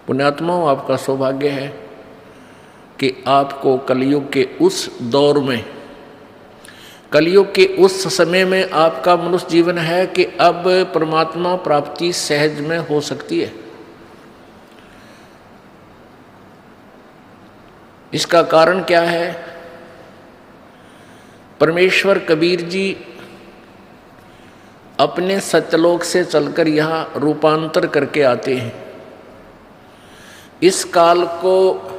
पुण्यात्माओं, आपका सौभाग्य है कि आपको कलयुग के उस दौर में, कलयुग के उस समय में आपका मनुष्य जीवन है कि अब परमात्मा प्राप्ति सहज में हो सकती है। इसका कारण क्या है? परमेश्वर कबीर जी अपने सत्यलोक से चलकर यहाँ रूपांतर करके आते हैं। इस काल को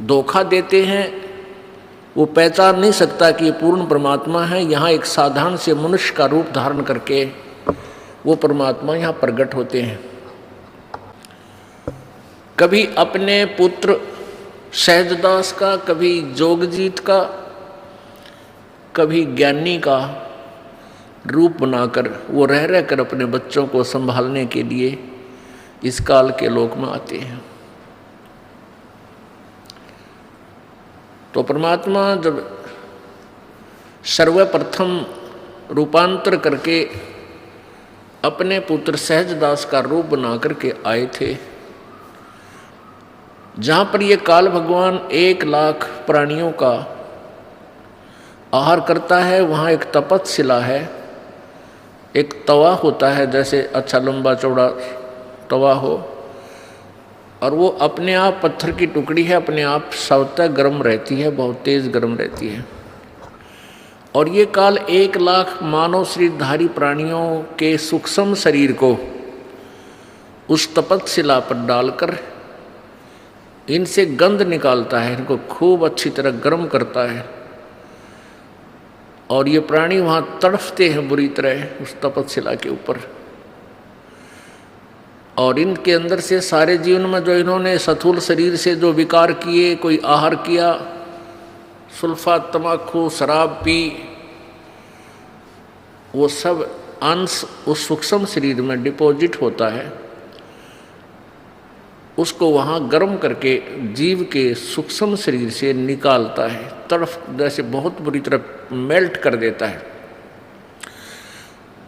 धोखा देते हैं, वो पहचान नहीं सकता कि ये पूर्ण परमात्मा है। यहाँ एक साधारण से मनुष्य का रूप धारण करके वो परमात्मा यहाँ प्रकट होते हैं। कभी अपने पुत्र सहजदास का, कभी जोगजीत का, कभी ज्ञानी का रूप बनाकर वो रह रहकर अपने बच्चों को संभालने के लिए इस काल के लोक में आते हैं। तो परमात्मा जब सर्वप्रथम रूपांतर करके अपने पुत्र सहजदास का रूप बना करके आए थे, जहाँ पर ये काल भगवान 1 लाख प्राणियों का आहार करता है, वहाँ एक तपतशिला है, एक तवा होता है, जैसे अच्छा लंबा चौड़ा तवा हो, और वो अपने आप पत्थर की टुकड़ी है, अपने आप स्वतः गर्म रहती है, बहुत तेज गर्म रहती है। और ये काल 1 लाख मानव शरीरधारी प्राणियों के सूक्ष्म शरीर को उस तपतशिला पर डालकर इनसे गंध निकालता है, इनको खूब अच्छी तरह गर्म करता है, और ये प्राणी वहाँ तड़फते हैं बुरी तरह उस तपतशिला के ऊपर। और इनके अंदर से सारे जीवन में जो इन्होंने स्थूल शरीर से जो विकार किए, कोई आहार किया, सुल्फा, तमाकू, शराब पी, वो सब अंश उस सूक्ष्म शरीर में डिपॉजिट होता है। उसको वहाँ गर्म करके जीव के सूक्ष्म शरीर से निकालता है, तड़फ जैसे बहुत बुरी तरह मेल्ट कर देता है,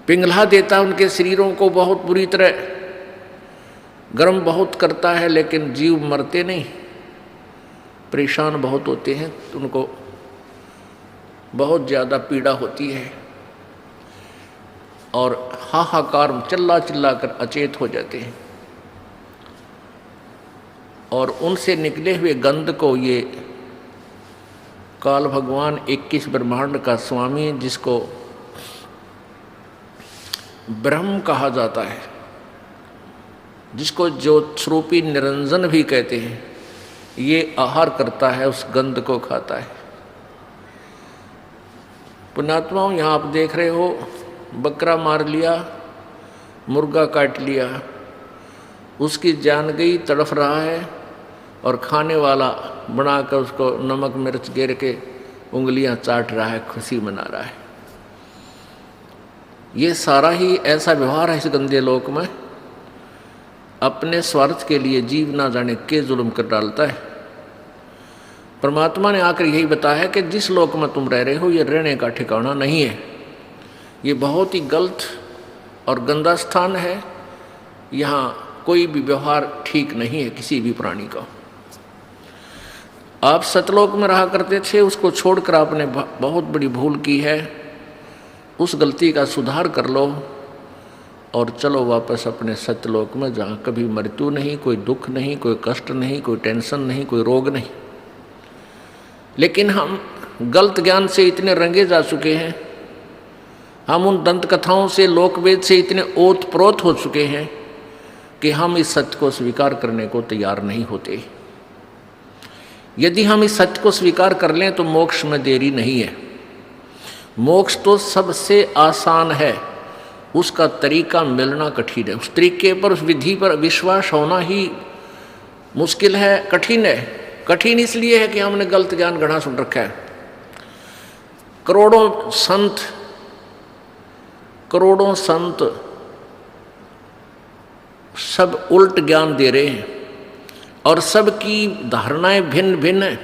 पिघला देता है उनके शरीरों को, बहुत बुरी तरह गर्म बहुत करता है। लेकिन जीव मरते नहीं, परेशान बहुत होते हैं, तो उनको बहुत ज़्यादा पीड़ा होती है और हाहाकार चिल्ला चिल्ला कर अचेत हो जाते हैं। और उनसे निकले हुए गंध को ये काल भगवान 21 ब्रह्मांड का स्वामी, जिसको ब्रह्म कहा जाता है, जिसको ज्योतिस्वरूपी निरंजन भी कहते हैं, ये आहार करता है, उस गंध को खाता है। पुण्यात्माओं, यहाँ आप देख रहे हो, बकरा मार लिया, मुर्गा काट लिया, उसकी जान गई, तड़फ रहा है, और खाने वाला बनाकर उसको नमक मिर्च गिर के उंगलियां चाट रहा है, खुशी मना रहा है। ये सारा ही ऐसा व्यवहार है इस गंदे लोक में, अपने स्वार्थ के लिए जीव ना जाने के जुल्म कर डालता है। परमात्मा ने आकर यही बताया कि जिस लोक में तुम रह रहे हो, ये रहने का ठिकाना नहीं है, ये बहुत ही गलत और गंदा स्थान है। यहाँ कोई भी व्यवहार ठीक नहीं है किसी भी प्राणी का। आप सतलोक में रहा करते थे, उसको छोड़कर आपने बहुत बड़ी भूल की है, उस गलती का सुधार कर लो और चलो वापस अपने सत्यलोक में, जहाँ कभी मृत्यु नहीं, कोई दुख नहीं, कोई कष्ट नहीं, कोई टेंशन नहीं, कोई रोग नहीं। लेकिन हम गलत ज्ञान से इतने रंगे जा चुके हैं, हम उन दंत कथाओं से, लोकवेद से इतने ओत प्रोत हो चुके हैं कि हम इस सत्य को स्वीकार करने को तैयार नहीं होते। यदि हम इस सत्य को स्वीकार कर लें तो मोक्ष में देरी नहीं है। मोक्ष तो सबसे आसान है, उसका तरीका मिलना कठिन है। उस तरीके पर, उस विधि पर विश्वास होना ही मुश्किल है, कठिन है। कठिन इसलिए है कि हमने गलत ज्ञान गढ़ा सुन रखा है। करोड़ों संत सब उल्ट ज्ञान दे रहे हैं और सबकी धारणाएं भिन्न भिन्न हैं,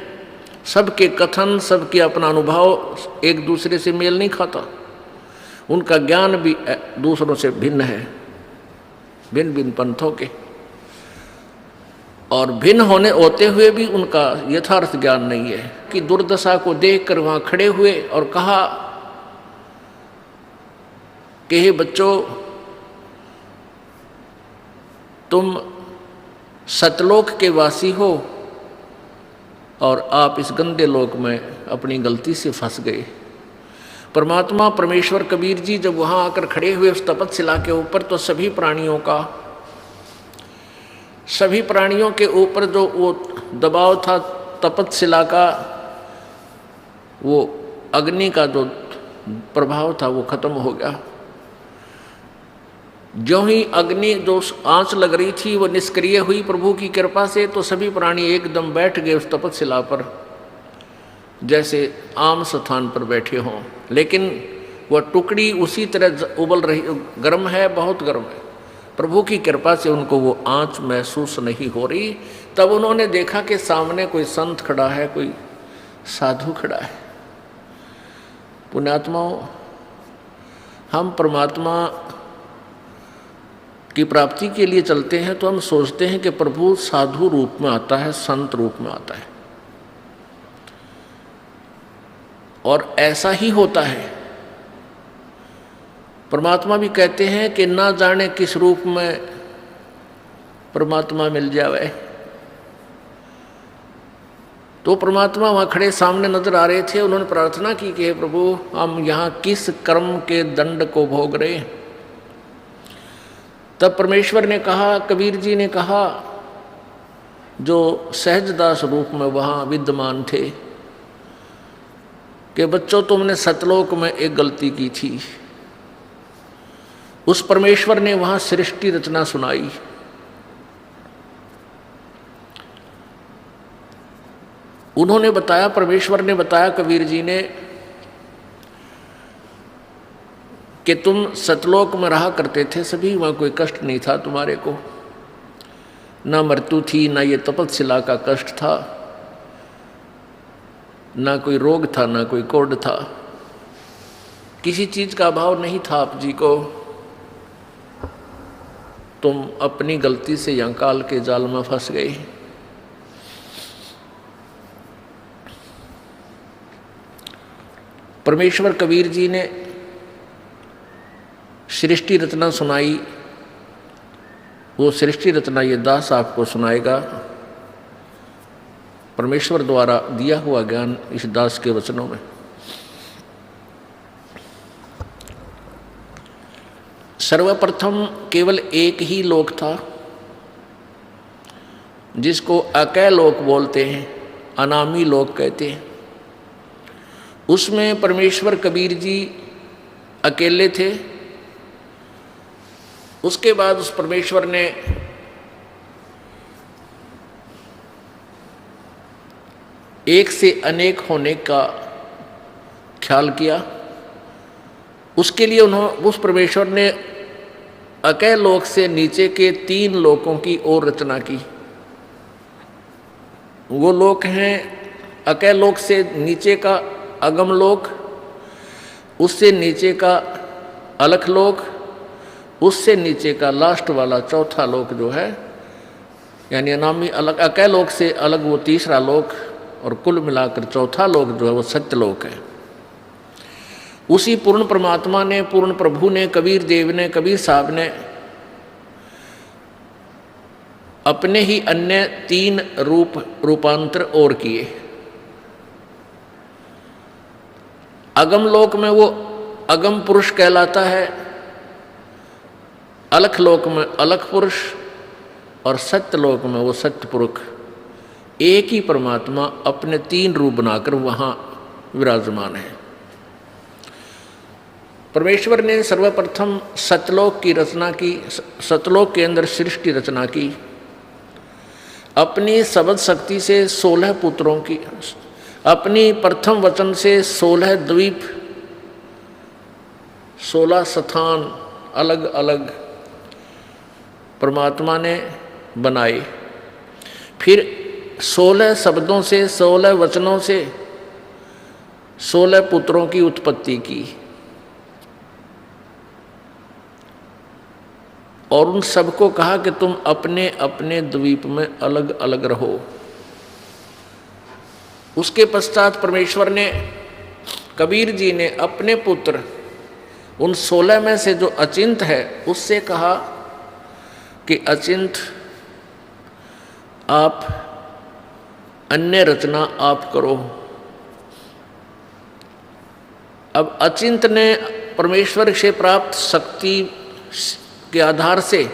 सबके कथन, सबके अपना अनुभव एक दूसरे से मेल नहीं खाता, उनका ज्ञान भी दूसरों से भिन्न है, भिन्न भिन्न पंथों के। और भिन्न होते हुए भी उनका यथार्थ ज्ञान नहीं है कि दुर्दशा को देखकर वहां खड़े हुए और कहा कि हे बच्चों, तुम सतलोक के वासी हो और आप इस गंदे लोक में अपनी गलती से फंस गए। परमात्मा परमेश्वर कबीर जी जब वहां आकर खड़े हुए उस तपतशिला के ऊपर, तो सभी प्राणियों के ऊपर जो वो दबाव था तपतशिला का, वो अग्नि का जो प्रभाव था वो खत्म हो गया। ज्यों ही अग्नि जो आंच लग रही थी वो निष्क्रिय हुई प्रभु की कृपा से, तो सभी प्राणी एकदम बैठ गए उस तपतशिला पर, जैसे आम स्थान पर बैठे हों। लेकिन वह टुकड़ी उसी तरह उबल रही, गर्म है, बहुत गर्म है। प्रभु की कृपा से उनको वो आंच महसूस नहीं हो रही। तब उन्होंने देखा कि सामने कोई संत खड़ा है, कोई साधु खड़ा है। पुण्यात्माओं, हम परमात्मा की प्राप्ति के लिए चलते हैं तो हम सोचते हैं कि प्रभु साधु रूप में आता है, संत रूप में आता है, और ऐसा ही होता है। परमात्मा भी कहते हैं कि ना जाने किस रूप में परमात्मा मिल जावे। तो परमात्मा वहाँ खड़े सामने नजर आ रहे थे। उन्होंने प्रार्थना की कि हे प्रभु, हम यहाँ किस कर्म के दंड को भोग रहे। तब परमेश्वर ने कहा, कबीर जी ने कहा, जो सहजदास रूप में वहाँ विद्यमान थे, कि बच्चों, तुमने सतलोक में एक गलती की थी। उस परमेश्वर ने वहां सृष्टि रचना सुनाई। उन्होंने बताया, परमेश्वर ने बताया कबीर जी ने, कि तुम सतलोक में रहा करते थे, सभी वहां कोई कष्ट नहीं था तुम्हारे को, ना मृत्यु थी, ना ये तपतशिला का कष्ट था, ना कोई रोग था, ना कोई कोढ़ था, किसी चीज का अभाव नहीं था आप जी को। तुम अपनी गलती से यहाँ काल के जाल में फंस गए। परमेश्वर कबीर जी ने सृष्टि रचना सुनाई। वो सृष्टि रचना ये दास आपको सुनाएगा। परमेश्वर द्वारा दिया हुआ ज्ञान इस दास के वचनों में। सर्वप्रथम केवल एक ही लोक था, जिसको अकय लोक बोलते हैं, अनामी लोक कहते हैं। उसमें परमेश्वर कबीर जी अकेले थे। उसके बाद उस परमेश्वर ने एक से अनेक होने का ख्याल किया। उसके लिए उस परमेश्वर ने अकय लोक से नीचे के 3 लोकों की और रचना की। वो लोक हैं अकय लोक से नीचे का अगम लोक, उससे नीचे का अलख लोक, उससे नीचे का लास्ट वाला चौथा लोक जो है, यानी अनामी अलग, अकय लोक से अलग वो तीसरा लोक, और कुल मिलाकर चौथा लोक जो है वो सत्यलोक है। उसी पूर्ण परमात्मा ने, पूर्ण प्रभु ने, कबीर देव ने, कबीर साहब ने अपने ही अन्य 3 रूपांतर और किए। अगम लोक में वो अगम पुरुष कहलाता है, अलख लोक में अलख पुरुष, और सत्य लोक में वो सत्य पुरुष। एक ही परमात्मा अपने 3 रूप बनाकर वहां विराजमान है। परमेश्वर ने सर्वप्रथम सतलोक की रचना की, सतलोक के अंदर सृष्टि रचना की। अपनी शब्द शक्ति से 16 पुत्रों की, अपनी प्रथम वचन से 16 द्वीप, 16 स्थान अलग अलग परमात्मा ने बनाए। फिर 16 शब्दों से, 16 वचनों से 16 पुत्रों की उत्पत्ति की। और उन सबको कहा कि तुम अपने अपने द्वीप में अलग अलग रहो। उसके पश्चात परमेश्वर ने, कबीर जी ने अपने पुत्र उन 16 में से जो अचिंत है उससे कहा कि अचिंत आप अन्य रचना आप करो। अब अचिंत ने परमेश्वर से प्राप्त शक्ति के आधार से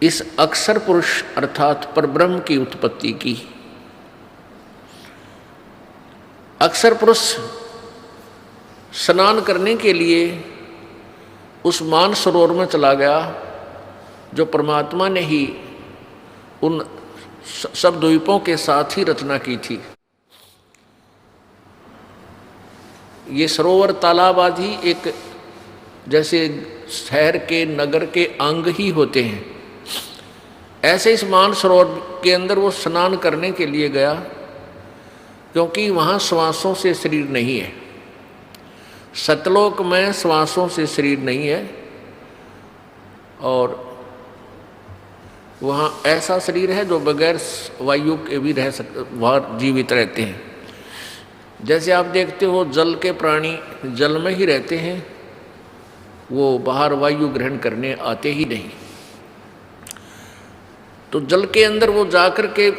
इस अक्षर पुरुष अर्थात परब्रह्म की उत्पत्ति की। अक्षर पुरुष स्नान करने के लिए उस मानसरोवर में चला गया जो परमात्मा ने ही उन सब द्वीपों के साथ ही रचना की थी। ये सरोवर तालाब आदि एक जैसे शहर के नगर के अंग ही होते हैं, ऐसे इस मानसरोवर के अंदर वो स्नान करने के लिए गया, क्योंकि वहाँ श्वासों से शरीर नहीं है। सतलोक में श्वासों से शरीर नहीं है और वहाँ ऐसा शरीर है जो बगैर वायु के भी रह वहाँ जीवित रहते हैं। जैसे आप देखते हो जल के प्राणी जल में ही रहते हैं, वो बाहर वायु ग्रहण करने आते ही नहीं। तो जल के अंदर वो जाकर के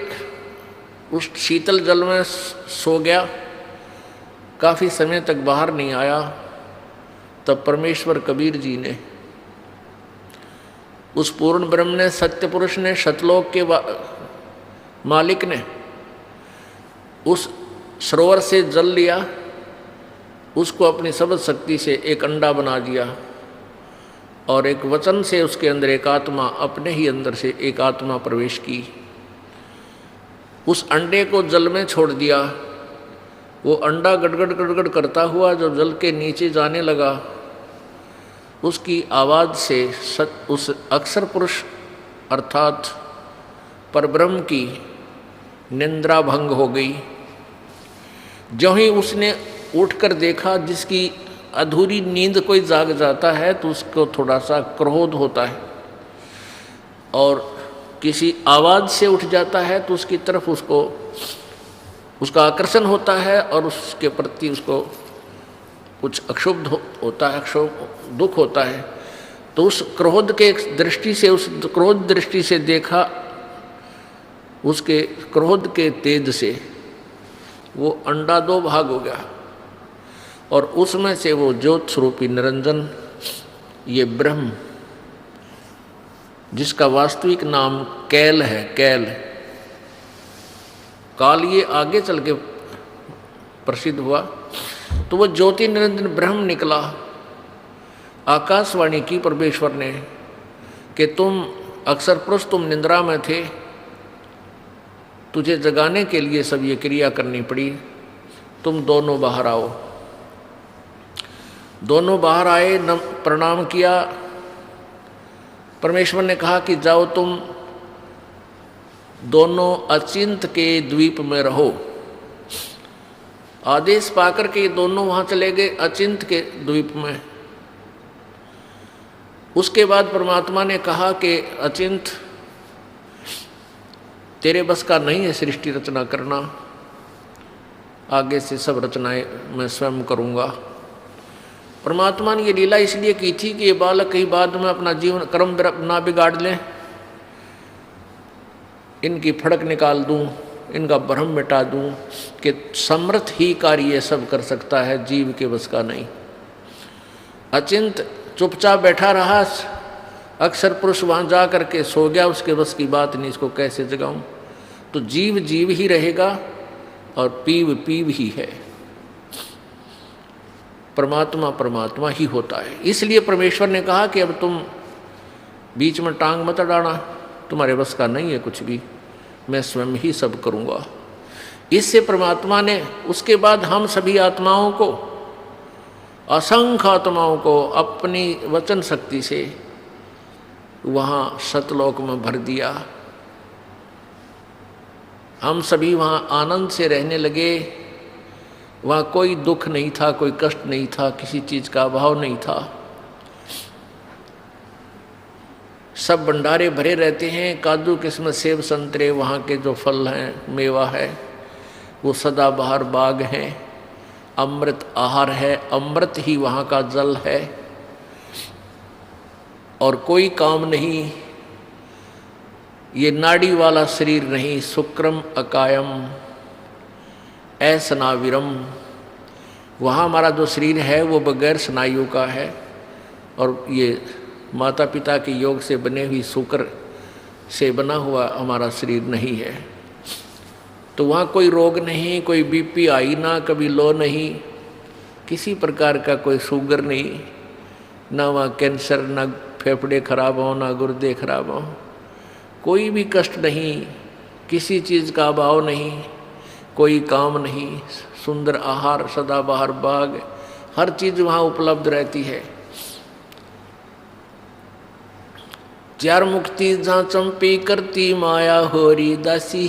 उस शीतल जल में सो गया, काफ़ी समय तक बाहर नहीं आया। तब परमेश्वर कबीर जी ने, उस पूर्ण ब्रह्म ने, सत्य पुरुष ने, सतलोक के मालिक ने उस सरोवर से जल लिया, उसको अपनी शब्द शक्ति से एक अंडा बना दिया और एक वचन से उसके अंदर एक आत्मा, अपने ही अंदर से एक आत्मा प्रवेश की। उस अंडे को जल में छोड़ दिया। वो अंडा गड़गड़ गड़गड़ करता हुआ जब जल के नीचे जाने लगा, उसकी आवाज़ से उस अक्षर पुरुष अर्थात परब्रह्म की निंद्रा भंग हो गई। जो ही उसने उठकर देखा, जिसकी अधूरी नींद कोई जाग जाता है तो उसको थोड़ा सा क्रोध होता है, और किसी आवाज़ से उठ जाता है तो उसकी तरफ उसका आकर्षण होता है और उसके प्रति उसको कुछ अक्षुब्ध होता है, दुख होता है। तो उस क्रोध के दृष्टि से, उस क्रोध दृष्टि से देखा, उसके क्रोध के तेज से वो अंडा दो भाग हो गया और उसमें से वो ज्योत स्वरूपी निरंजन, ये ब्रह्म, जिसका वास्तविक नाम कैल है, कैल काल, ये आगे चल के प्रसिद्ध हुआ। तो वो ज्योति निरंजन ब्रह्म निकला। आकाशवाणी की परमेश्वर ने कि तुम अक्षर पुरुष, तुम निंद्रा में थे, तुझे जगाने के लिए सब ये क्रिया करनी पड़ी, तुम दोनों बाहर आओ। दोनों बाहर आए, प्रणाम किया। परमेश्वर ने कहा कि जाओ तुम दोनों अचिंत के द्वीप में रहो। आदेश पाकर के दोनों वहाँ चले गए अचिंत के द्वीप में। उसके बाद परमात्मा ने कहा कि अचिंत, तेरे बस का नहीं है सृष्टि रचना करना, आगे से सब रचनाएं मैं स्वयं करूँगा। परमात्मा ने ये लीला इसलिए की थी कि ये बालक कहीं बाद में अपना जीवन कर्म ना बिगाड़ लें, इनकी फड़क निकाल दूं, इनका भ्रम मिटा दूं कि समर्थ ही कार्य सब कर सकता है, जीव के बस का नहीं। अचिंत चुपचाप बैठा रहा, अक्षर पुरुष वहाँ जा करके सो गया, उसके बस की बात नहीं, इसको कैसे जगाऊं। तो जीव जीव ही रहेगा और पीव पीव ही है, परमात्मा परमात्मा ही होता है। इसलिए परमेश्वर ने कहा कि अब तुम बीच में टांग मत अड़ाना, तुम्हारे बस का नहीं है कुछ भी, मैं स्वयं ही सब करूँगा। इससे परमात्मा ने उसके बाद हम सभी आत्माओं को, असंख्य आत्माओं को अपनी वचन शक्ति से वहाँ सतलोक में भर दिया। हम सभी वहाँ आनंद से रहने लगे। वहाँ कोई दुख नहीं था, कोई कष्ट नहीं था, किसी चीज़ का अभाव नहीं था। सब भंडारे भरे रहते हैं, काजू किस्मत सेब संतरे वहाँ के जो फल हैं, मेवा है, वो सदाबहार बाग हैं, अमृत आहार है, अमृत ही वहाँ का जल है, और कोई काम नहीं। ये नाड़ी वाला शरीर नहीं, शुक्रम अकायम असनाविरम, वहाँ हमारा जो शरीर है वो बगैर स्नायु का है, और ये माता पिता के योग से बने हुई शुक्र से बना हुआ हमारा शरीर नहीं है। तो वहाँ कोई रोग नहीं, कोई बीपी हाई ना कभी लो नहीं, किसी प्रकार का कोई शुगर नहीं, ना वहाँ कैंसर, ना फेफड़े खराब हो, ना गुर्दे खराब हो, कोई भी कष्ट नहीं, किसी चीज़ का अभाव नहीं, कोई काम नहीं, सुंदर आहार, सदाबहार बाग, हर चीज़ वहाँ उपलब्ध रहती है। चार मुक्ति जहाँ चंपी करती माया होरी दासी,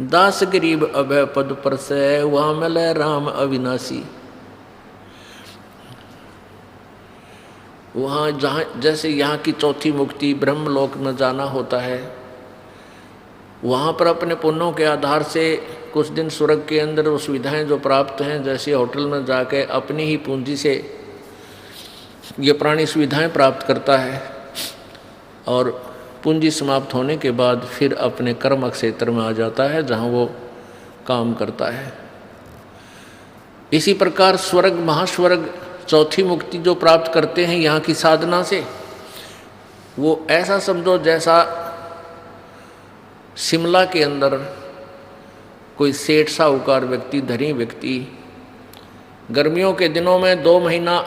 दास गरीब अभय पद पर से वहाँ मिले राम अविनाशी। वहाँ जहाँ जैसे यहाँ की चौथी मुक्ति ब्रह्मलोक में जाना होता है, वहाँ पर अपने पुण्यों के आधार से कुछ दिन स्वर्ग के अंदर वो सुविधाएँ जो प्राप्त हैं, जैसे होटल में जाके अपनी ही पूंजी से ये प्राणी सुविधाएं प्राप्त करता है, और पूंजी समाप्त होने के बाद फिर अपने कर्म क्षेत्र में आ जाता है जहाँ वो काम करता है। इसी प्रकार स्वर्ग महास्वर्ग चौथी मुक्ति जो प्राप्त करते हैं यहाँ की साधना से, वो ऐसा समझो जैसा शिमला के अंदर कोई सेठ साहूकार व्यक्ति, धनी व्यक्ति गर्मियों के दिनों में 2 महीना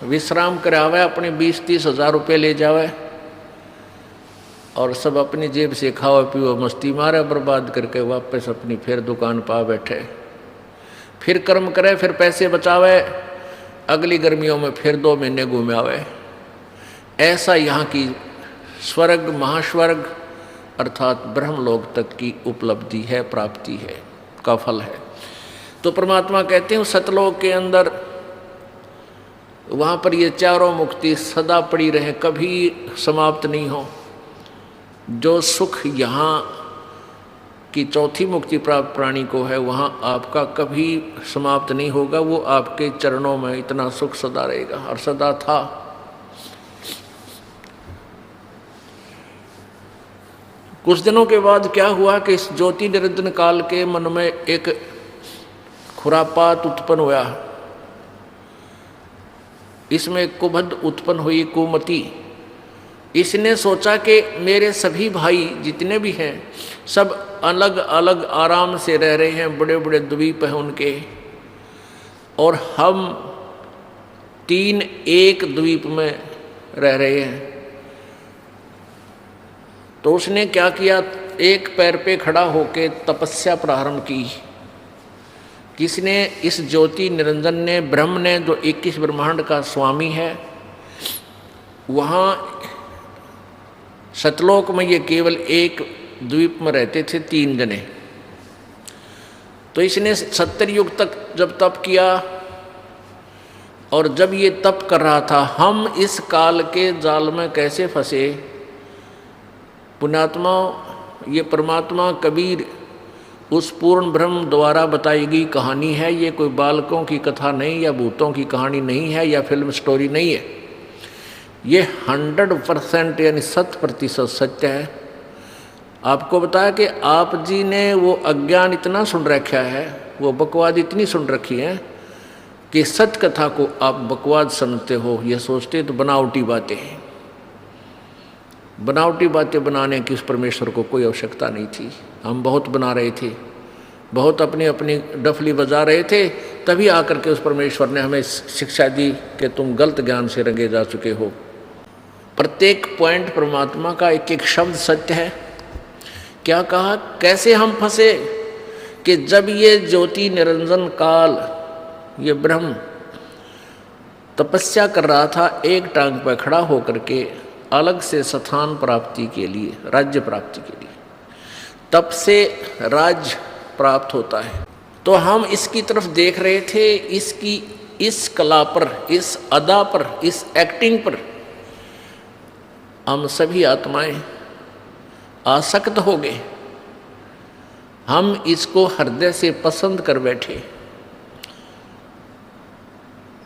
विश्राम करावे, अपने 20-30 हज़ार रुपये ले जावे और सब अपनी जेब से खाओ पियो मस्ती मारे, बर्बाद करके वापस अपनी फिर दुकान पा बैठे, फिर कर्म करे, फिर पैसे बचावे, अगली गर्मियों में फिर 2 महीने घूमे आवे। ऐसा यहाँ की स्वर्ग महास्वर्ग अर्थात ब्रह्मलोक तक की उपलब्धि है, प्राप्ति है, का फल है। तो परमात्मा कहते हैं सतलोक के अंदर वहाँ पर ये चारों मुक्ति सदा पड़ी रहे, कभी समाप्त नहीं हो। जो सुख यहाँ की चौथी मुक्ति प्राप्त प्राणी को है, वहाँ आपका कभी समाप्त नहीं होगा, वो आपके चरणों में इतना सुख सदा रहेगा और सदा था। कुछ दिनों के बाद क्या हुआ कि इस ज्योति निरंजन काल के मन में एक खुरापात उत्पन्न हुआ, इसमें कुबद उत्पन्न हुई, कुमति। इसने सोचा कि मेरे सभी भाई जितने भी हैं सब अलग अलग आराम से रह रहे हैं, बड़े बड़े द्वीप हैं उनके, और हम 3 एक द्वीप में रह रहे हैं। तो उसने क्या किया, एक पैर पे खड़ा होकर तपस्या प्रारंभ की। किसने? इस ज्योति निरंजन ने, ब्रह्म ने, जो 21 ब्रह्मांड का स्वामी है। वहाँ सतलोक में ये केवल एक द्वीप में रहते थे 3 जने। तो इसने 70 युग तक जब तप किया, और जब ये तप कर रहा था, हम इस काल के जाल में कैसे फंसे। पुण्यात्मा, ये परमात्मा कबीर उस पूर्ण ब्रह्म द्वारा बताई गई कहानी है। ये कोई बालकों की कथा नहीं, या भूतों की कहानी नहीं है, या फिल्म स्टोरी नहीं है। ये 100% यानी 100% सत्य है। आपको बताया कि आप जी ने वो अज्ञान इतना सुन रखा है, वो बकवाद इतनी सुन रखी है कि सत्य कथा को आप बकवाद समझते हो, ये सोचते तो बनावटी बातें हैं। बनावटी बातें बनाने की उस परमेश्वर को कोई आवश्यकता नहीं थी। हम बहुत बना रहे थे, बहुत अपनी अपनी डफली बजा रहे थे, तभी आकर के उस परमेश्वर ने हमें शिक्षा दी कि तुम गलत ज्ञान से रंगे जा चुके हो। प्रत्येक पॉइंट परमात्मा का एक एक शब्द सत्य है। क्या कहा, कैसे हम फंसे कि जब ये ज्योति निरंजन काल, ये ब्रह्म तपस्या कर रहा था, एक टांग पर खड़ा होकर के अलग से स्थान प्राप्ति के लिए, राज्य प्राप्ति के लिए, तब से राज्य प्राप्त होता है। तो हम इसकी तरफ देख रहे थे, इसकी इस कला पर, इस अदा पर, इस एक्टिंग पर। हम सभी आत्माएं आसक्त हो गए, हम इसको हृदय से पसंद कर बैठे।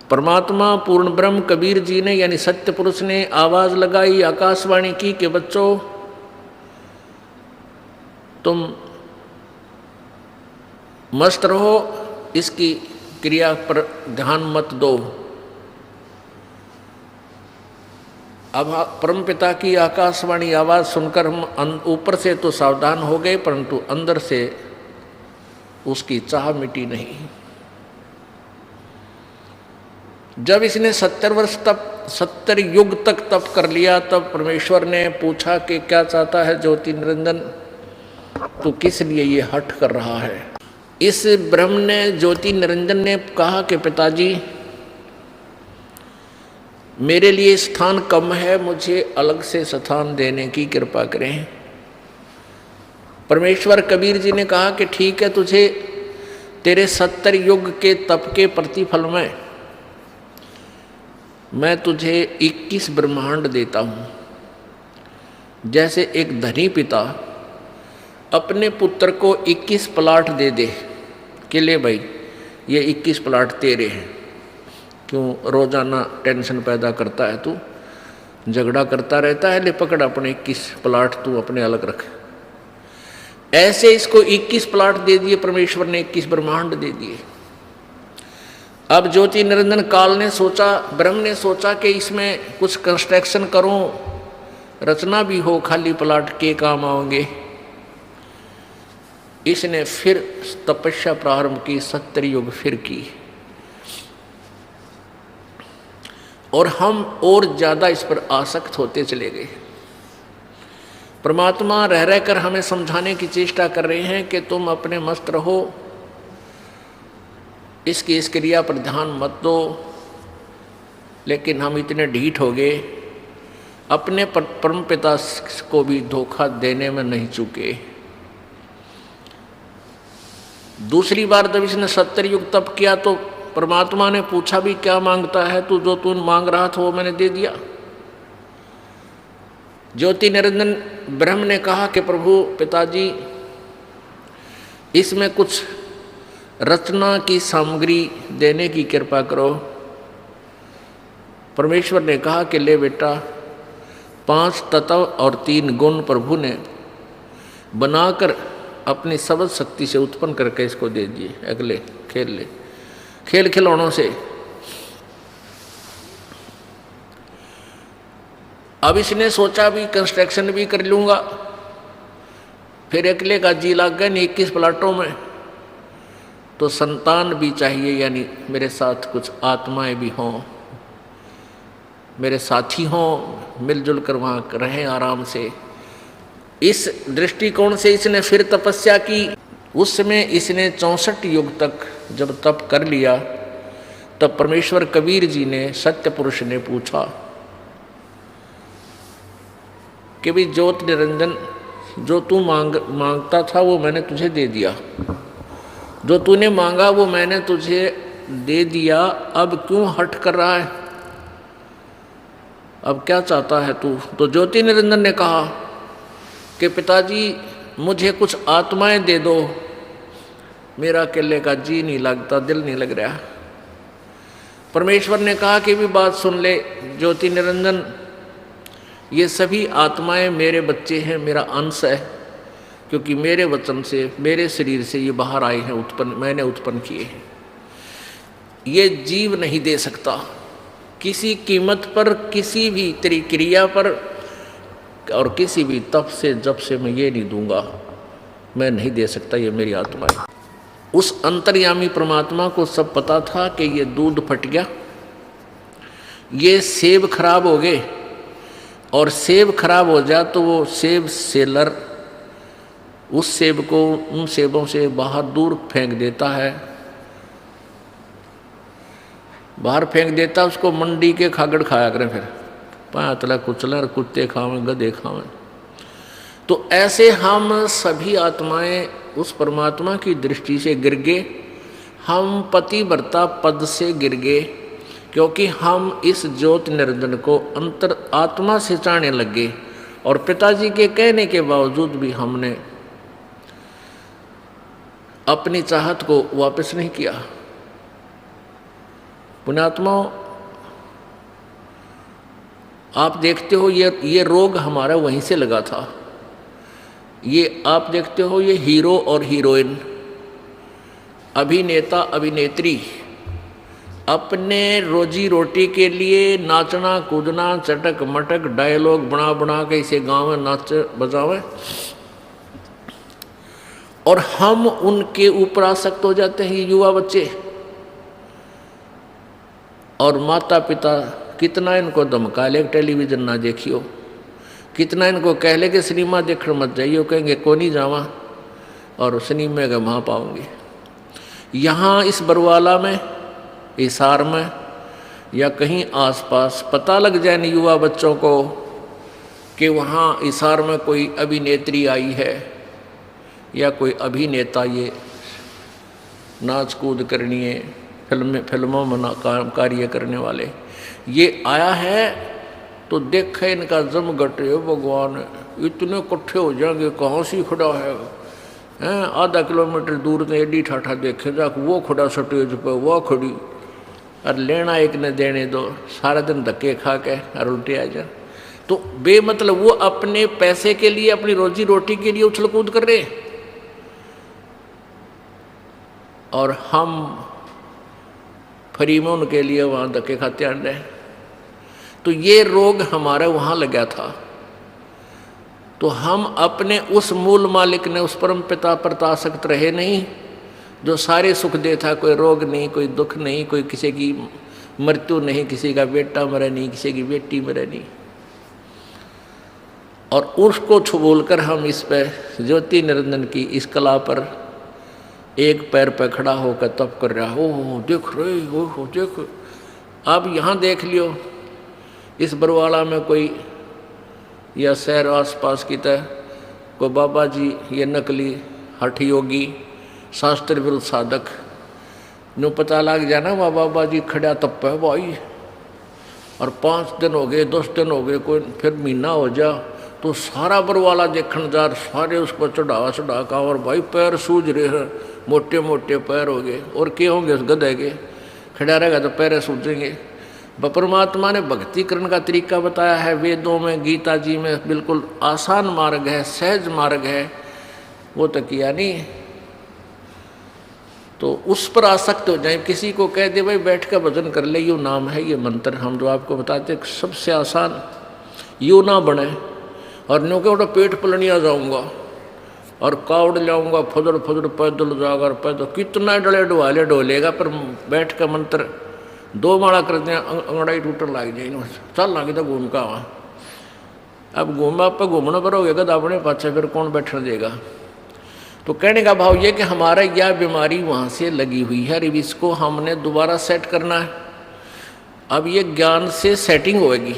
परमात्मा पूर्ण ब्रह्म कबीर जी ने यानी सत्य पुरुष ने आवाज लगाई, आकाशवाणी की कि बच्चों तुम मस्त रहो, इसकी क्रिया पर ध्यान मत दो। अब परमपिता की आकाशवाणी आवाज सुनकर हम ऊपर से तो सावधान हो गए, परंतु अंदर से उसकी चाह मिटी नहीं। जब इसने 70 वर्ष तक 70 युग तक तप कर लिया, तब परमेश्वर ने पूछा कि क्या चाहता है ज्योति निरंजन, तो किस लिए ये हठ कर रहा है। इस ब्रह्म ने, ज्योति निरंजन ने कहा कि पिताजी मेरे लिए स्थान कम है, मुझे अलग से स्थान देने की कृपा करें। परमेश्वर कबीर जी ने कहा कि ठीक है, तुझे तेरे 70 युग के तप के प्रतिफल में मैं तुझे 21 ब्रह्मांड देता हूँ। जैसे एक धनी पिता अपने पुत्र को 21 प्लाट दे दे कि ले भाई ये 21 प्लाट तेरे हैं, क्यों रोजाना टेंशन पैदा करता है, तू झगड़ा करता रहता है, ले पकड़ अपने 21 प्लाट तू अपने अलग रख। ऐसे इसको 21 प्लाट दे दिए परमेश्वर ने, 21 ब्रह्मांड दे दिए। अब ज्योति निरंजन काल ने सोचा, ब्रह्म ने सोचा कि इसमें कुछ कंस्ट्रक्शन करूं, रचना भी हो, खाली प्लाट के काम आओगे। इसने फिर तपस्या प्रारंभ की, 70 युग फिर की, और हम और ज्यादा इस पर आसक्त होते चले गए। परमात्मा रह रहकर हमें समझाने की चेष्टा कर रहे हैं कि तुम अपने मस्त रहो, इसकी इस क्रिया पर ध्यान मत दो। लेकिन हम इतने ढीठ हो गए, अपने परम पिता को भी धोखा देने में नहीं चूके। दूसरी बार जब इसने 70 युग तप किया तो परमात्मा ने पूछा भी क्या मांगता है तू, जो तू मांग रहा था वो मैंने दे दिया। ज्योति निरंजन ब्रह्म ने कहा कि प्रभु पिताजी इसमें कुछ रचना की सामग्री देने की कृपा करो। परमेश्वर ने कहा कि ले बेटा, 5 तत्व और 3 गुण प्रभु ने बनाकर अपनी सबद शक्ति से उत्पन्न करके इसको दे दिए। अगले खेल ले, खेल खिलौनों से। अब इसने सोचा भी कंस्ट्रक्शन भी कर लूंगा, फिर अकेले का जी लग गया 21 प्लाटों में, तो संतान भी चाहिए, यानी मेरे साथ कुछ आत्माएं भी हों, मेरे साथी हों, मिलजुल कर वहाँ रहें आराम से। इस दृष्टिकोण से इसने फिर तपस्या की। उस समय इसने 64 युग तक जब तप कर लिया, तब परमेश्वर कबीर जी ने, सत्य पुरुष ने पूछा कि भी ज्योत निरंजन, जो तू मांगता था वो मैंने तुझे दे दिया, जो तूने मांगा वो मैंने तुझे दे दिया, अब क्यों हठ कर रहा है, अब क्या चाहता है तू। तो ज्योति निरंजन ने कहा कि पिताजी मुझे कुछ आत्माएं दे दो, मेरा अकेले का जी नहीं लगता, दिल नहीं लग रहा। परमेश्वर ने कहा कि भी बात सुन ले ज्योति निरंजन, ये सभी आत्माएं मेरे बच्चे हैं, मेरा अंश है, क्योंकि मेरे वचन से, मेरे शरीर से ये बाहर आए हैं, मैंने उत्पन्न किए हैं। ये जीव नहीं दे सकता किसी कीमत पर, किसी भी तेरी क्रिया पर और किसी भी तप से जब से मैं ये नहीं दूंगा, मैं नहीं दे सकता, ये मेरी आत्मा है। उस अंतर्यामी परमात्मा को सब पता था कि ये दूध फट गया, ये सेब खराब हो गए, और सेब खराब हो जाए तो वो सेब सेलर उस सेब को उन सेबों से बाहर दूर फेंक देता है, बाहर फेंक देता, उसको मंडी के खागड़ खाया करें, फिर पातला कुचला, कुत्ते खावें, गधे खावें। तो ऐसे हम सभी आत्माएं उस परमात्मा की दृष्टि से गिर गए, हम पतिव्रता पद से गिर गए, क्योंकि हम इस ज्योति निरंजन को अंतर आत्मा से चाहने लगे और पिताजी के कहने के बावजूद भी हमने अपनी चाहत को वापस नहीं किया। पुण्यात्माओं, आप देखते हो ये रोग हमारा वहीं से लगा था। ये आप देखते हो, ये हीरो और हीरोइन, अभिनेता अभिनेत्री अपने रोजी रोटी के लिए नाचना कूदना चटक मटक डायलॉग बना बना के इसे गाँव में नाच बजावे और हम उनके ऊपर आसक्त हो जाते हैं, ये युवा बच्चे। और माता पिता कितना इनको धमका ले टेलीविजन ना देखियो, कितना इनको कह ले कि सिनेमा देखने मत जाइयो, कहेंगे को नहीं जावा और सिनेमा का वहाँ पाओगे। यहाँ इस बरवाला में, हिसार में या कहीं आसपास पता लग जाए नहीं युवा बच्चों को कि वहाँ हिसार में कोई अभिनेत्री आई है या कोई अभिनेता ये नाच कूद करनी है, फिल्मों में कार्य करने वाले ये आया है, तो देखे इनका जम घटे भगवान, इतने इकट्ठे हो जाएंगे, कहाँ से खड़ा है आधा किलोमीटर दूर से एडी ठाठा देखे जाके वो खड़ा स्टेज पर, वो खड़ी और लेना एक ने देने दो, सारा दिन धक्के खा के और उल्टे आ जा। तो बेमतलब वो अपने पैसे के लिए, अपनी रोजी रोटी के लिए उछल कूद कर रहे और हम फ्री में उनके लिए वहाँ धक्के खाते आन रहे। तो ये रोग हमारा वहाँ लगा था। तो हम अपने उस मूल मालिक ने, उस परम पिता पर आसक्त रहे नहीं जो सारे सुख दे था। कोई रोग नहीं, कोई दुख नहीं, कोई किसी की मृत्यु नहीं, किसी का बेटा मरे नहीं, किसी की बेटी मरे नहीं। और उसको छुबोलकर हम इस पर ज्योति निरंजन की इस कला पर एक पैर पर खड़ा होकर तप कर रहा। ओह देख रहे हो, देख अब यहाँ देख लियो, इस बरवाला में कोई या शहर आसपास की तरह को बाबा जी ये नकली हठ योगी शास्त्र विरुद्ध साधक नो पता लग जाना वह बाबा जी खड़ा तप है भाई, और 5 दिन हो गए, 10 दिन हो गए, कोई फिर महीना हो जा तो सारा बरवाला देखने जा, सारे उस पर चढ़ा का, और भाई पैर सूझ रहे हैं, मोटे मोटे पैर हो गए। और क्या होंगे उस गधे के, खड़ा रहेगा तो पैर सूझेंगे। परमात्मा ने भक्ति करने का तरीका बताया है वेदों में, गीता जी में, बिल्कुल आसान मार्ग है, सहज मार्ग है, वो तो किया नहीं। तो उस पर आसक्त हो जाए, किसी को कह दे भाई बैठ कर भजन कर ले, यू नाम है, ये मंत्र हम जो आपको बताते सबसे आसान, यू ना बने और न्यू के उठा पेट पलनिया जाऊंगा और कावड़ लाऊंगा, फुदड़ फुदड़ पैदल जाकर पैदल कितना डले डुआले डोलेगा, पर बैठ कर मंत्र 2 माला कर दें अंगड़ाई टूटन लग जाए, चल लगे तो घूम का वहाँ। अब घूमा पर घूमना पर होगा तो अपने पाछे फिर कौन बैठने देगा। तो कहने का भाव ये कि हमारा यह बीमारी वहाँ से लगी हुई है, अब इसको हमने दोबारा सेट करना है। अब ये ज्ञान से सेटिंग होगी।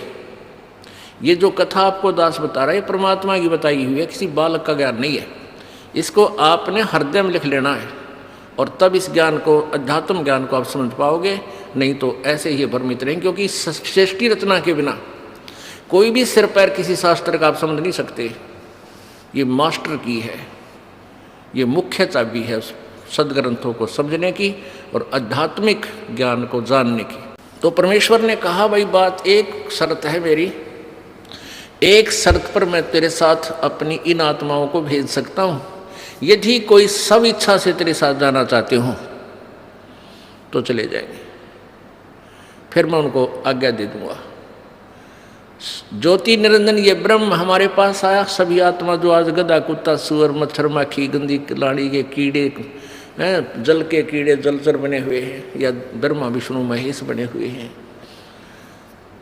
ये जो कथा आपको दास बता रहा है परमात्मा की बताई हुई है, किसी बालक का ज्ञान नहीं है। इसको आपने हृदय में लिख लेना है और तब इस ज्ञान को, अध्यात्म ज्ञान को आप समझ पाओगे, नहीं तो ऐसे ही भ्रमित रहेंगे। क्योंकि सृष्टि रचना के बिना कोई भी सिर पैर किसी शास्त्र का आप समझ नहीं सकते। ये मास्टर की है, ये मुख्य चाबी है सदग्रंथों को समझने की और आध्यात्मिक ज्ञान को जानने की। तो परमेश्वर ने कहा भाई बात, एक शर्त है मेरी, एक शर्त पर मैं तेरे साथ अपनी इन आत्माओं को भेज सकता हूँ, यदि कोई सब इच्छा से तेरे साथ जाना चाहते हो तो चले जाएंगे, फिर मैं उनको आज्ञा दे दूंगा। ज्योति निरंजन ये ब्रह्म हमारे पास आया। सभी आत्मा जो आज गधा कुत्ता सुअर मच्छर माखी गंदी लाड़ी के कीड़े हैं, जल के कीड़े जलचर बने हुए हैं, या ब्रह्मा विष्णु महेश बने हुए हैं,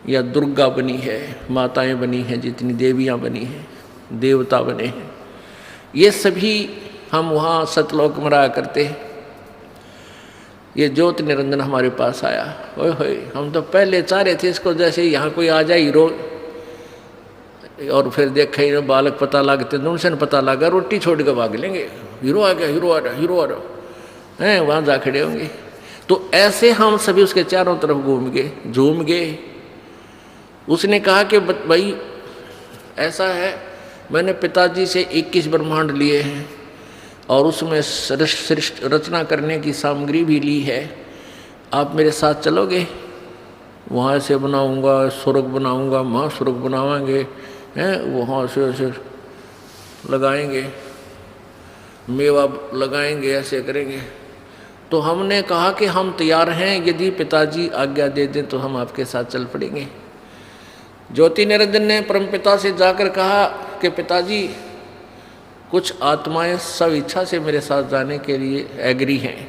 या दुर्गा बनी है, माताएं बनी हैं, जितनी देवियां बनी हैं, देवता बने हैं, ये सभी हम वहाँ सतलोक में रहा करते हैं। ये ज्योति निरंजन हमारे पास आया। ओए होए, हम तो पहले चाह रहे थे इसको जैसे यहाँ कोई आ जाए हीरो, और फिर देखे ना बालक पता लगते तो उनसे पता लगा रोटी छोड़ के भाग लेंगे, हीरो आ गया, हीरो आ रहा, हीरो आ रहा है, वहाँ जा खड़े होंगे। तो ऐसे हम सभी उसके चारों तरफ घूम गए, झूम गए। उसने कहा कि भाई ऐसा है, मैंने पिताजी से 21 ब्रह्मांड लिए हैं और उसमें रचना करने की सामग्री भी ली है, आप मेरे साथ चलोगे? वहाँ से बनाऊंगा, स्वर्ग बनाऊंगा, महास्वर्ग बनावांगे, हैं वहाँ से ऐसे लगाएंगे, मेवा लगाएंगे, ऐसे करेंगे। तो हमने कहा कि हम तैयार हैं, यदि पिताजी आज्ञा दे दें तो हम आपके साथ चल पड़ेंगे। ज्योति निरंजन ने परमपिता से जाकर कहा कि पिताजी, कुछ आत्माएं सब इच्छा से मेरे साथ जाने के लिए एग्री हैं,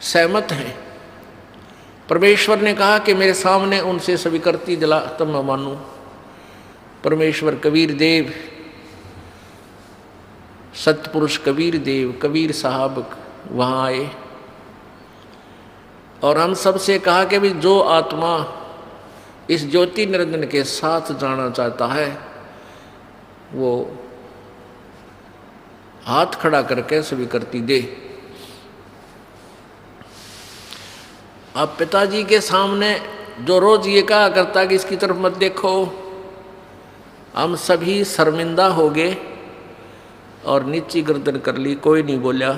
सहमत हैं। परमेश्वर ने कहा कि मेरे सामने उनसे स्वीकृति दिला तब मैं मानूं। परमेश्वर कबीर देव, सतपुरुष कबीर देव, कबीर साहब वहाँ आए और हम सबसे कहा कि भी जो आत्मा इस ज्योति निरंजन के साथ जाना चाहता है वो हाथ खड़ा करके स्वीकृति दे। अब पिताजी के सामने जो रोज ये कहा करता कि इसकी तरफ मत देखो, हम सभी शर्मिंदा हो गए और नीची गर्दन कर ली, कोई नहीं बोला,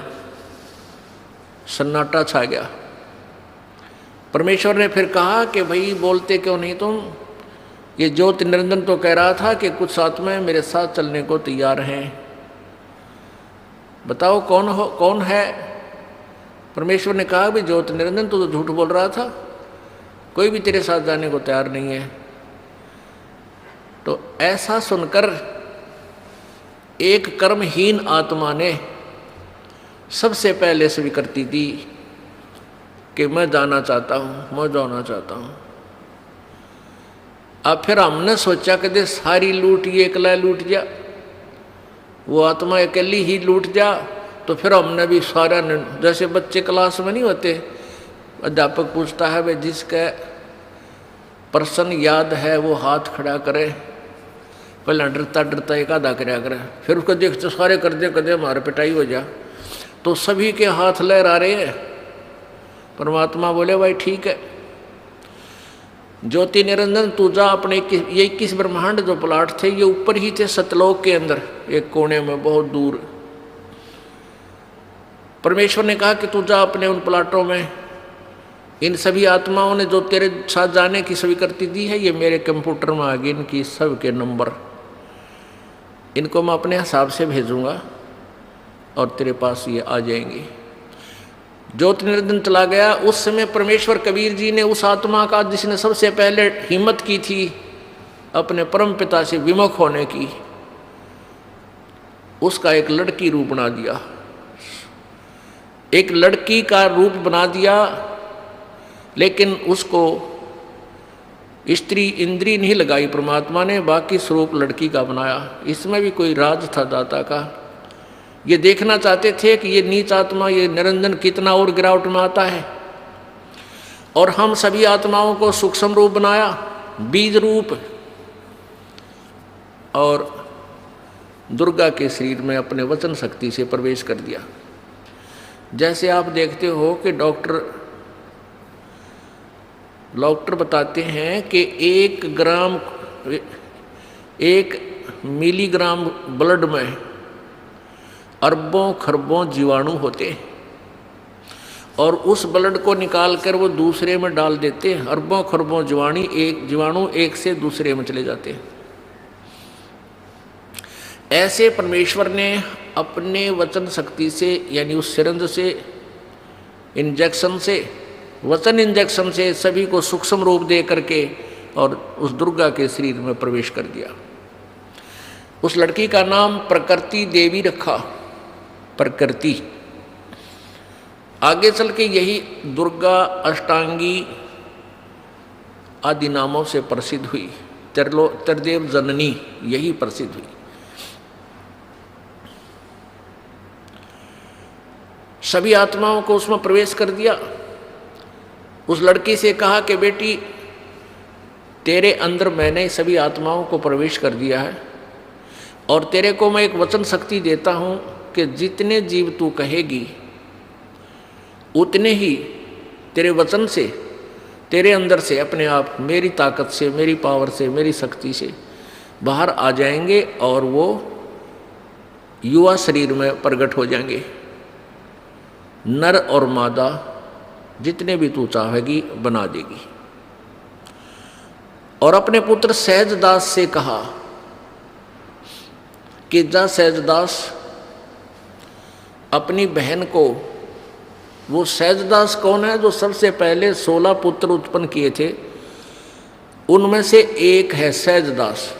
सन्नाटा छा गया। परमेश्वर ने फिर कहा कि भाई बोलते क्यों नहीं तुम? ये ज्योति निरंजन तो कह रहा था कि कुछ आत्माएं मेरे साथ चलने को तैयार हैं, बताओ कौन है? परमेश्वर ने कहा भी ज्योति निरंजन तो झूठ बोल रहा था, कोई भी तेरे साथ जाने को तैयार नहीं है। तो ऐसा सुनकर एक कर्महीन आत्मा ने सबसे पहले स्वीकृति दी कि मैं जाना चाहता हूँ, मैं जाना चाहता हूँ। अब फिर हमने सोचा कि सारी लूट ये अकेला लूट जा, वो आत्मा अकेली ही लूट जा। तो फिर हमने भी सारा, जैसे बच्चे क्लास में नहीं होते, अध्यापक पूछता है भाई जिसका प्रश्न याद है वो हाथ खड़ा करे, पहले डरता डरता एक आधा कराया करे, फिर उसको देखते सारे कर दे कदे हमारे पिटाई हो जा। तो सभी के हाथ लहरा रहे हैं। परमात्मा बोले भाई ठीक है, ज्योति निरंजन तू जा अपने ये 21 ब्रह्मांड जो प्लाट थे ये ऊपर ही थे सतलोक के अंदर एक कोने में बहुत दूर। परमेश्वर ने कहा कि तू जा अपने उन प्लाटों में, इन सभी आत्माओं ने जो तेरे साथ जाने की स्वीकृति दी है ये मेरे कंप्यूटर में आ गई, इनकी सब के नंबर, इनको मैं अपने हिसाब से भेजूंगा और तेरे पास ये आ जाएंगे। ज्योति निरंजन चला गया। उस समय परमेश्वर कबीर जी ने उस आत्मा का जिसने सबसे पहले हिम्मत की थी अपने परम पिता से विमुख होने की, उसका एक लड़की रूप बना दिया, एक लड़की का रूप बना दिया। लेकिन उसको स्त्री इंद्री नहीं लगाई परमात्मा ने, बाकी स्वरूप लड़की का बनाया। इसमें भी कोई राज था दाता का। ये देखना चाहते थे कि ये नीच आत्मा, ये निरंजन कितना और गिरावट में आता है। और हम सभी आत्माओं को सूक्ष्म रूप बनाया, बीज रूप, और दुर्गा के शरीर में अपने वचन शक्ति से प्रवेश कर दिया। जैसे आप देखते हो कि डॉक्टर बताते हैं कि 1 मिलीग्राम ब्लड में अरबों खरबों जीवाणु होते हैं और उस ब्लड को निकाल कर वो दूसरे में डाल देते हैं। अरबों खरबों जीवाणु एक से दूसरे में चले जाते हैं। ऐसे परमेश्वर ने अपने वचन शक्ति से, यानी उस सिरंज से, इंजेक्शन से, वचन इंजेक्शन से सभी को सूक्ष्म रूप दे करके और उस दुर्गा के शरीर में प्रवेश कर दिया। उस लड़की का नाम प्रकृति देवी रखा, प्रकृति। आगे चल के यही दुर्गा, अष्टांगी आदि नामों से प्रसिद्ध हुई। त्रिदेव जननी यही प्रसिद्ध हुई। सभी आत्माओं को उसमें प्रवेश कर दिया। उस लड़की से कहा कि बेटी तेरे अंदर मैंने सभी आत्माओं को प्रवेश कर दिया है और तेरे को मैं एक वचन शक्ति देता हूँ कि जितने जीव तू कहेगी उतने ही तेरे वचन से, तेरे अंदर से अपने आप मेरी ताकत से, मेरी पावर से, मेरी शक्ति से बाहर आ जाएंगे और वो युवा शरीर में प्रकट हो जाएंगे। नर और मादा जितने भी तू चाहेगी बना देगी। और अपने पुत्र सहजदास से कहा कि जा सहजदास अपनी बहन को, वो सहजदास कौन है? जो सबसे पहले 16 पुत्र उत्पन्न किए थे, उनमें से एक है सहजदास।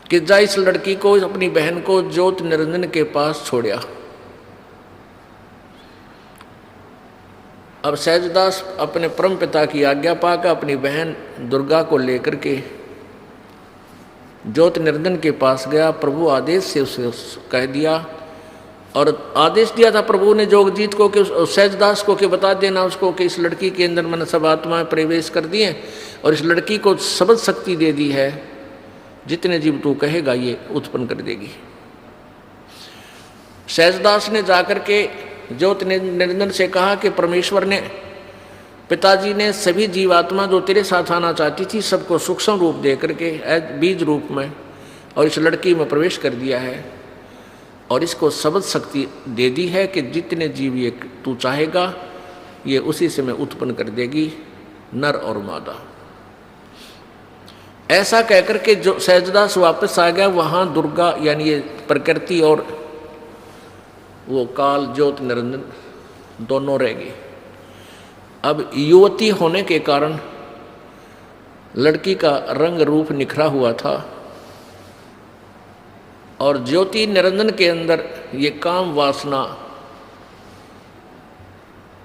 कि जा इस लड़की को, अपनी बहन को ज्योत निरंजन के पास छोड़या। अब सहजदास अपने परम पिता की आज्ञा पाकर अपनी बहन दुर्गा को लेकर के ज्योत निरंजन के पास गया। प्रभु आदेश से उसे कह दिया, और आदेश दिया था प्रभु ने जोगजीत को कि सहजदास को कि बता देना उसको कि इस लड़की के अंदर मैंने सब आत्माएं प्रवेश कर दिए और इस लड़की को शब्द शक्ति दे दी है, जितने जीव तू कहेगा ये उत्पन्न कर देगी। सहजदास ने जाकर के ज्योत निरंजन से कहा कि परमेश्वर ने, पिताजी ने सभी जीवात्मा जो तेरे साथ आना चाहती थी सबको सूक्ष्म रूप दे करके बीज रूप में और इस लड़की में प्रवेश कर दिया है और इसको शब्द शक्ति दे दी है कि जितने जीव ये तू चाहेगा ये उसी से मैं उत्पन्न कर देगी, नर और मादा। ऐसा कहकर के जो सहजदास वापस आ गया, वहाँ दुर्गा यानी ये प्रकृति और वो काल ज्योत निरंजन दोनों रह गए। अब युवती होने के कारण लड़की का रंग रूप निखरा हुआ था और ज्योति निरंजन के अंदर ये काम वासना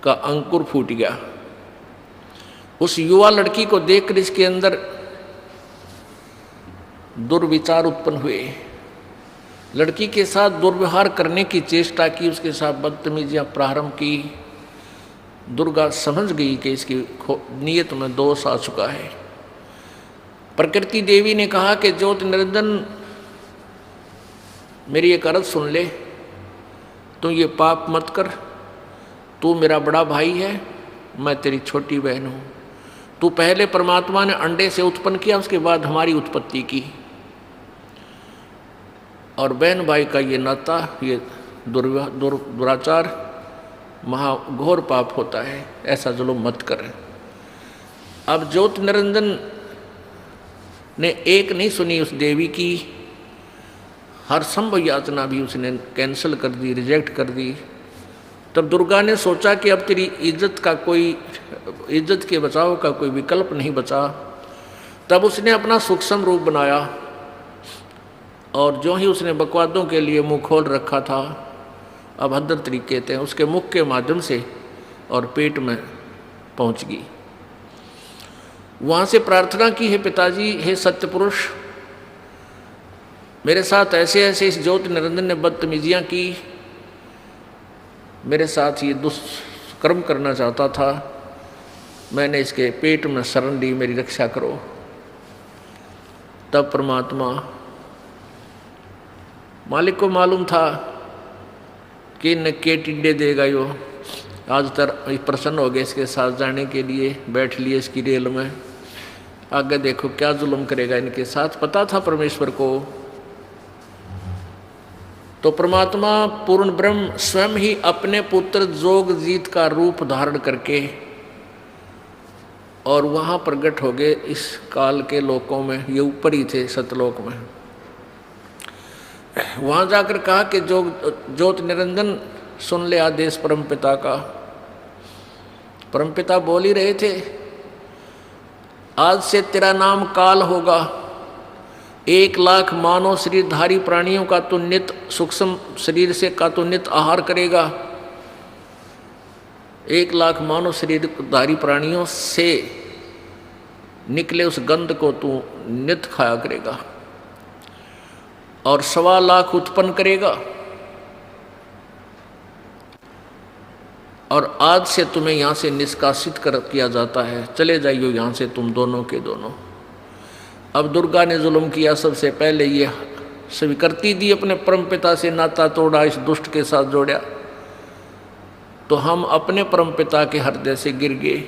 का अंकुर फूट गया। उस युवा लड़की को देखकर इसके अंदर दुर्विचार उत्पन्न हुए, लड़की के साथ दुर्व्यवहार करने की चेष्टा की, उसके साथ बदतमीजियां प्रारंभ की। दुर्गा समझ गई कि इसकी नियत में दोष आ चुका है। प्रकृति देवी ने कहा कि ज्योत निरंजन मेरी एक अर्ज सुन ले, तू ये पाप मत कर, तू मेरा बड़ा भाई है, मैं तेरी छोटी बहन हूँ। तू पहले परमात्मा ने अंडे से उत्पन्न किया, उसके बाद हमारी उत्पत्ति की, और बहन भाई का ये नाता, ये दुराचार महाघोर पाप होता है, ऐसा जुल्म मत करें। अब ज्योत निरंजन ने एक नहीं सुनी उस देवी की, हर संभव याचना भी उसने कैंसिल कर दी, रिजेक्ट कर दी। तब दुर्गा ने सोचा कि अब तेरी इज्जत के बचाव का कोई विकल्प नहीं बचा। तब उसने अपना सूक्ष्म रूप बनाया और जो ही उसने बकवादों के लिए मुंह खोल रखा था, अभद्र तरीके थे, उसके मुख के माध्यम से और पेट में पहुंच गई। वहाँ से प्रार्थना की, हे पिताजी, हे सत्य पुरुष, मेरे साथ ऐसे ऐसे इस ज्योत निरंजन ने बदतमीजियाँ की, मेरे साथ ये दुष्कर्म करना चाहता था, मैंने इसके पेट में शरण ली, मेरी रक्षा करो। तब परमात्मा, मालिक को मालूम था कि न के टिड्डे देगा यो, आज तक प्रसन्न हो गए इसके साथ जाने के लिए, बैठ लिए इसकी रेल में, आगे देखो क्या जुल्म करेगा इनके साथ, पता था परमेश्वर को। तो परमात्मा पूर्ण ब्रह्म स्वयं ही अपने पुत्र जोगजीत का रूप धारण करके और वहाँ प्रकट हो गए इस काल के लोकों में, ये ऊपर ही थे सतलोक में। वहाँ जाकर कहा कि ज्योत निरंजन सुन ले आदेश परमपिता का। परमपिता बोल ही रहे थे, आज से तेरा नाम काल होगा, 1,00,000 मानव शरीरधारी प्राणियों का तो नित सूक्ष्म शरीर से का तो नित आहार करेगा, 1,00,000 मानव शरीरधारी प्राणियों से निकले उस गंध को तू नित खाया करेगा और 1,25,000 उत्पन्न करेगा। और आज से तुम्हें यहाँ से निष्कासित किया जाता है, चले जाइयो यहाँ से तुम दोनों के दोनों। अब दुर्गा ने जुल्म किया, सबसे पहले ये स्वीकृति दी, अपने परमपिता से नाता तोड़ा, इस दुष्ट के साथ जोड़ा। तो हम अपने परमपिता के हृदय से गिर गए,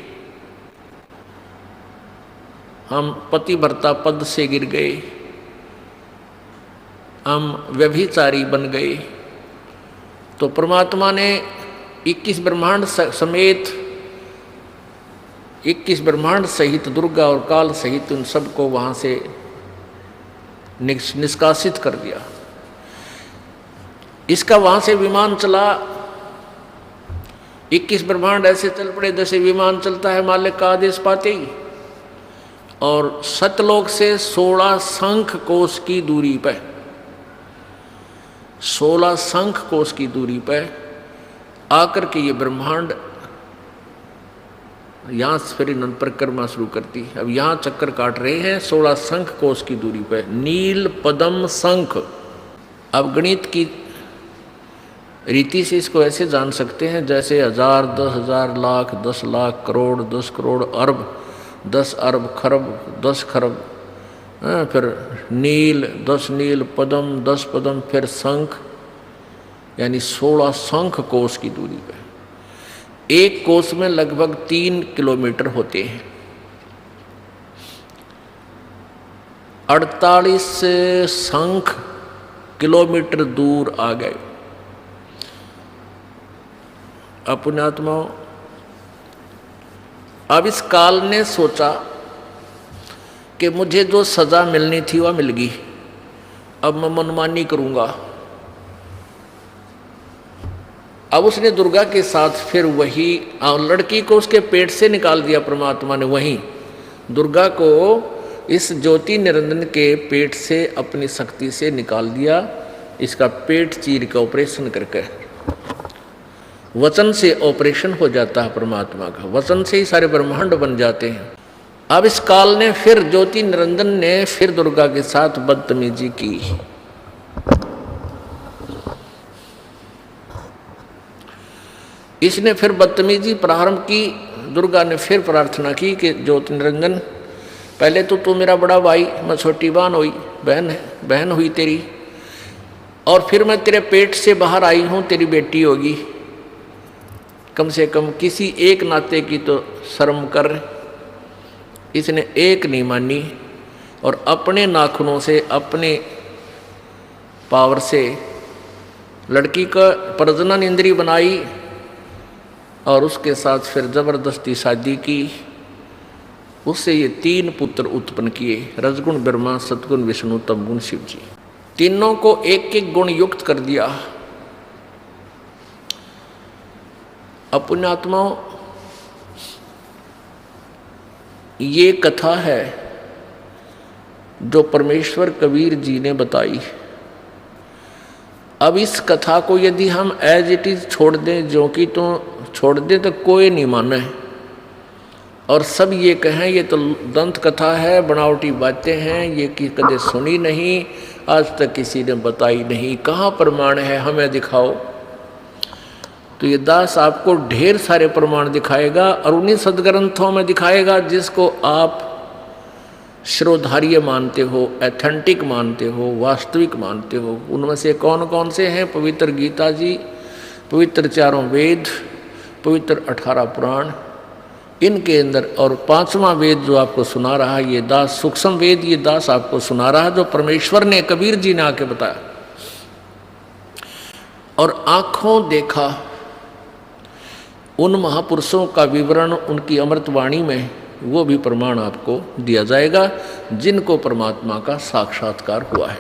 हम पतिव्रता पद से गिर गए, हम व्यभिचारी बन गए। तो परमात्मा ने 21 ब्रह्मांड समेत 21 ब्रह्मांड सहित दुर्गा और काल सहित उन सबको वहाँ से निष्कासित कर दिया। इसका वहाँ से विमान चला, 21 ब्रह्मांड ऐसे चल पड़े जैसे विमान चलता है मालिक का आदेश पाते ही। और सतलोक से 16 शंख कोश की दूरी पर, 16 शंख कोश की दूरी पर आकर के ये ब्रह्मांड यहाँ से फिर इन्होंने परिक्रमा शुरू करती। अब यहाँ चक्कर काट रहे हैं 16 शंख कोश की दूरी पर, नील पद्म शंख। अब गणित की रीति से इसको ऐसे जान सकते हैं जैसे 1000, 10,000, लाख, 10 लाख, करोड़, 10 करोड़, अरब, 10 अरब, खरब, 10 खरब, फिर नील, 10 नील, पद्म, 10 पद्म, फिर शंख, यानी 16 शंख कोश की दूरी पर। एक कोश में लगभग 3 किलोमीटर होते हैं। 48 शंख किलोमीटर दूर आ गए। पुण्यात्माओं, अब इस काल ने सोचा कि मुझे जो सजा मिलनी थी वह मिल गई, अब मैं मनमानी करूंगा। अब उसने दुर्गा के साथ फिर वही लड़की को उसके पेट से निकाल दिया परमात्मा ने। वहीं दुर्गा को इस ज्योति निरंजन के पेट से अपनी शक्ति से निकाल दिया, इसका पेट चीर का ऑपरेशन करके। वचन से ऑपरेशन हो जाता है परमात्मा का, वचन से ही सारे ब्रह्मांड बन जाते हैं। अब इस काल ने फिर ज्योति निरंजन ने फिर दुर्गा के साथ बदतमीजी की। इसने फिर बदतमीजी प्रारंभ की। दुर्गा ने फिर प्रार्थना की कि ज्योति निरंजन, पहले तो तू मेरा बड़ा भाई, मैं छोटी बहन हुई तेरी, और फिर मैं तेरे पेट से बाहर आई हूँ, तेरी बेटी होगी, कम से कम किसी एक नाते की तो शर्म कर। इसने एक नहीं मानी और अपने नाखूनों से, अपने पावर से लड़की का प्रजनन इंद्री बनाई और उसके साथ फिर जबरदस्ती शादी की। उससे ये 3 पुत्र उत्पन्न किए, रजगुण ब्रह्मा, सतगुण विष्णु, तमगुण शिव जी। तीनों को एक एक गुण युक्त कर दिया। पुण्यात्माओं, ये कथा है जो परमेश्वर कबीर जी ने बताई। अब इस कथा को यदि हम एज इट इज छोड़ दें, जो कि तो छोड़ दें, तो कोई नहीं माने और सब ये कहें ये तो दंत कथा है, बनावटी बातें हैं, ये कि कदे सुनी नहीं, आज तक किसी ने बताई नहीं, कहाँ प्रमाण है, हमें दिखाओ। तो ये दास आपको ढेर सारे प्रमाण दिखाएगा और उन्हीं सदग्रंथों में दिखाएगा जिसको आप श्रोधार्य मानते हो, एथेंटिक मानते हो, वास्तविक मानते हो। उनमें से कौन कौन से हैं? पवित्र गीता जी, पवित्र 4 वेद, पवित्र 18 पुराण, इनके अंदर, और 5वां वेद जो आपको सुना रहा है ये दास, सूक्ष्म वेद ये दास आपको सुना रहा है जो परमेश्वर ने, कबीर जी ने आके बताया। और आंखों देखा उन महापुरुषों का विवरण उनकी अमृतवाणी में, वो भी प्रमाण आपको दिया जाएगा जिनको परमात्मा का साक्षात्कार हुआ है।